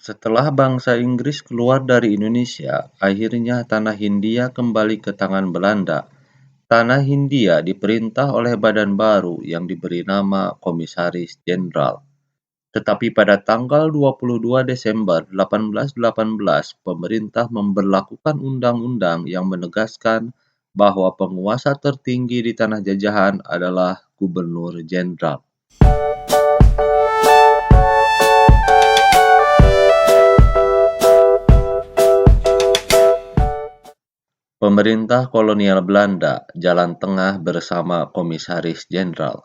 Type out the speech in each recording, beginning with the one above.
Setelah bangsa Inggris keluar dari Indonesia, akhirnya tanah Hindia kembali ke tangan Belanda. Tanah Hindia diperintah oleh badan baru yang diberi nama Komisaris Jenderal. Tetapi pada tanggal 22 Desember 1818, pemerintah memberlakukan undang-undang yang menegaskan bahwa penguasa tertinggi di tanah jajahan adalah Gubernur Jenderal. Pemerintah kolonial Belanda Jalan Tengah bersama Komisaris Jenderal.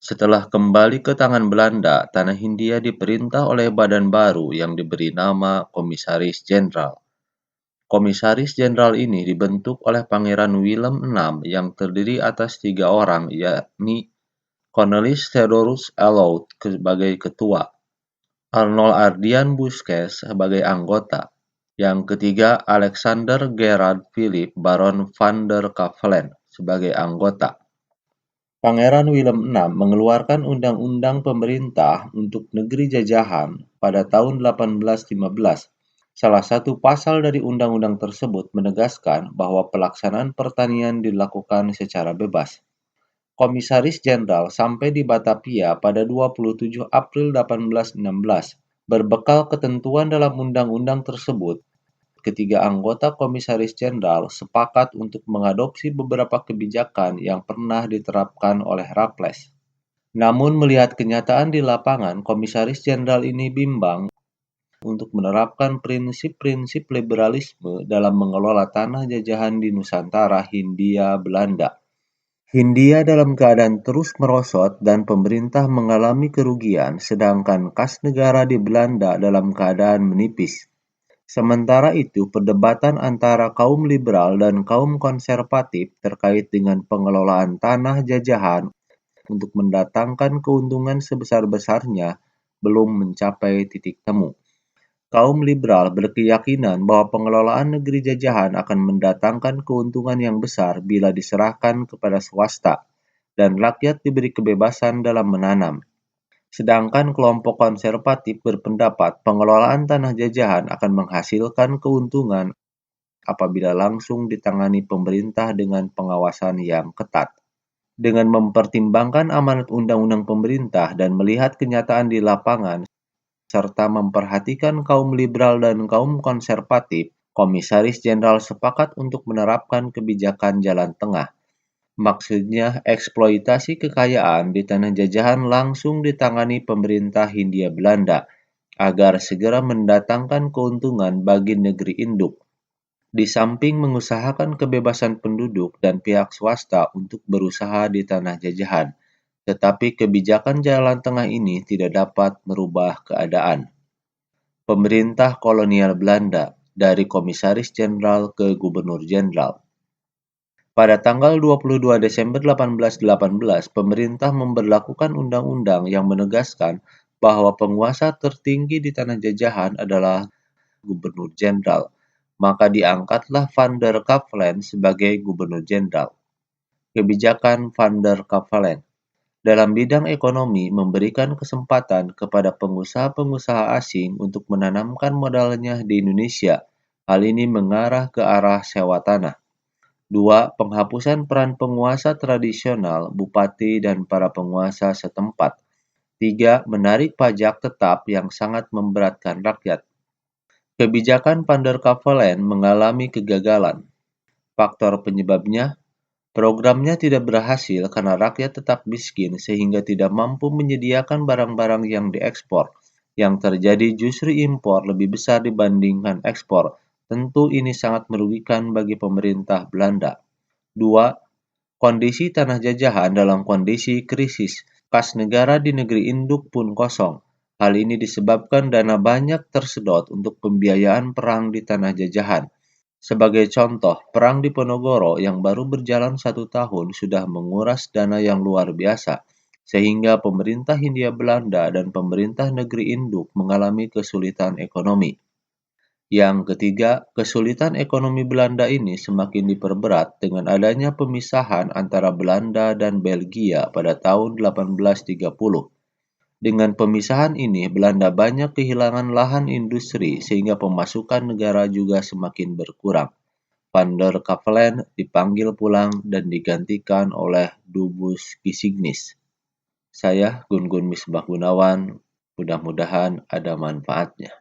Setelah kembali ke tangan Belanda, tanah Hindia diperintah oleh badan baru yang diberi nama Komisaris Jenderal. Komisaris Jenderal ini dibentuk oleh Pangeran Willem VI yang terdiri atas 3 orang, yakni Cornelis Theodorus Allot sebagai ketua, Arnold Ardian Busquets sebagai anggota, yang ketiga Alexander Gerard Philip Baron van der Kavelen sebagai anggota. Pangeran Willem VI mengeluarkan undang-undang pemerintah untuk negeri jajahan pada tahun 1815. Salah satu pasal dari undang-undang tersebut menegaskan bahwa pelaksanaan pertanian dilakukan secara bebas. Komisaris Jenderal sampai di Batavia pada 27 April 1816. Berbekal ketentuan dalam undang-undang tersebut, ketiga anggota Komisaris Jenderal sepakat untuk mengadopsi beberapa kebijakan yang pernah diterapkan oleh Raffles. Namun melihat kenyataan di lapangan, Komisaris Jenderal ini bimbang untuk menerapkan prinsip-prinsip liberalisme dalam mengelola tanah jajahan di Nusantara Hindia Belanda. Hindia dalam keadaan terus merosot dan pemerintah mengalami kerugian, sedangkan kas negara di Belanda dalam keadaan menipis. Sementara itu, perdebatan antara kaum liberal dan kaum konservatif terkait dengan pengelolaan tanah jajahan untuk mendatangkan keuntungan sebesar-besarnya belum mencapai titik temu. Kaum liberal berkeyakinan bahwa pengelolaan negeri jajahan akan mendatangkan keuntungan yang besar bila diserahkan kepada swasta dan rakyat diberi kebebasan dalam menanam. Sedangkan kelompok konservatif berpendapat pengelolaan tanah jajahan akan menghasilkan keuntungan apabila langsung ditangani pemerintah dengan pengawasan yang ketat. Dengan mempertimbangkan amanat undang-undang pemerintah dan melihat kenyataan di lapangan, serta memperhatikan kaum liberal dan kaum konservatif, Komisaris Jenderal sepakat untuk menerapkan kebijakan jalan tengah. Maksudnya, eksploitasi kekayaan di tanah jajahan langsung ditangani pemerintah Hindia Belanda agar segera mendatangkan keuntungan bagi negeri induk, di samping mengusahakan kebebasan penduduk dan pihak swasta untuk berusaha di tanah jajahan. Tetapi kebijakan jalan tengah ini tidak dapat merubah keadaan. Pemerintah kolonial Belanda dari Komisaris Jenderal ke Gubernur Jenderal. Pada tanggal 22 Desember 1818, pemerintah memberlakukan undang-undang yang menegaskan bahwa penguasa tertinggi di tanah jajahan adalah Gubernur Jenderal. Maka diangkatlah Van der Kavelen sebagai Gubernur Jenderal. Kebijakan Van der Kavelen dalam bidang ekonomi memberikan kesempatan kepada pengusaha-pengusaha asing untuk menanamkan modalnya di Indonesia. Hal ini mengarah ke arah sewa tanah. 2. Penghapusan peran penguasa tradisional, bupati, dan para penguasa setempat. 3. Menarik pajak tetap yang sangat memberatkan rakyat. Kebijakan Van der Kavelen mengalami kegagalan. Faktor penyebabnya, programnya tidak berhasil karena rakyat tetap miskin sehingga tidak mampu menyediakan barang-barang yang diekspor. Yang terjadi justru impor lebih besar dibandingkan ekspor. Tentu ini sangat merugikan bagi pemerintah Belanda. 2. Kondisi tanah jajahan dalam kondisi krisis. Kas negara di negeri induk pun kosong. Hal ini disebabkan dana banyak tersedot untuk pembiayaan perang di tanah jajahan. Sebagai contoh, perang di Ponorogo yang baru berjalan 1 tahun sudah menguras dana yang luar biasa, sehingga pemerintah Hindia Belanda dan pemerintah negeri induk mengalami kesulitan ekonomi. Yang ketiga, kesulitan ekonomi Belanda ini semakin diperberat dengan adanya pemisahan antara Belanda dan Belgia pada tahun 1830. Dengan pemisahan ini, Belanda banyak kehilangan lahan industri sehingga pemasukan negara juga semakin berkurang. Van der Kavelen dipanggil pulang dan digantikan oleh Dubus Kisignis. Saya Gun Gun Misbah Gunawan, mudah-mudahan ada manfaatnya.